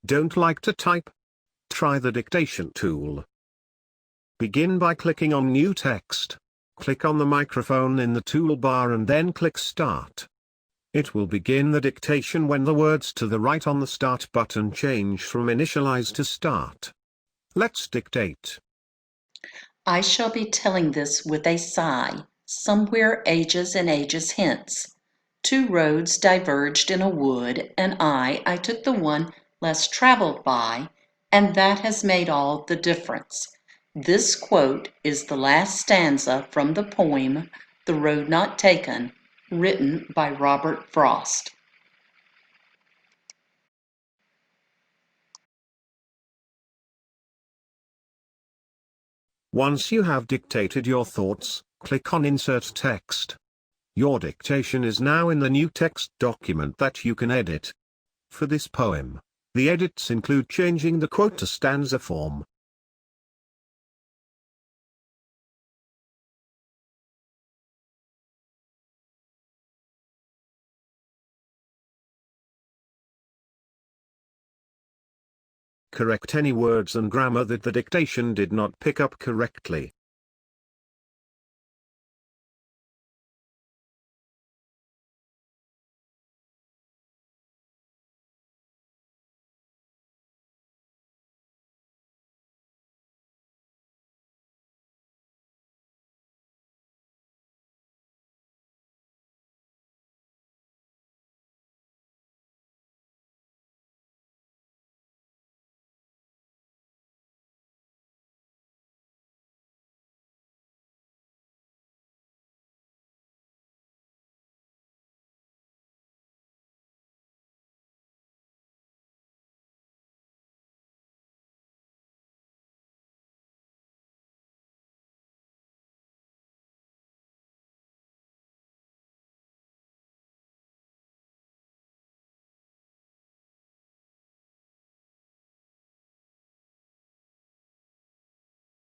Don't like to type? Try the dictation tool. Begin by clicking on New Text. Click on the microphone in the toolbar and then click Start. It will begin the dictation when the words to the right on the Start button change from initialize to start. Let's dictate. I shall be telling this with a sigh, somewhere ages and ages hence. Two roads diverged in a wood, and I took the one less traveled by, and that has made all the difference. This quote is the last stanza from the poem The Road Not Taken, written by Robert Frost. Once you have dictated your thoughts, click on Insert Text. Your dictation is now in the new text document that you can edit. For this poem, the edits include changing the quote to stanza form. Correct any words and grammar that the dictation did not pick up correctly.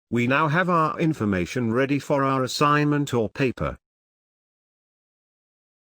We now have our information ready for our assignment or paper.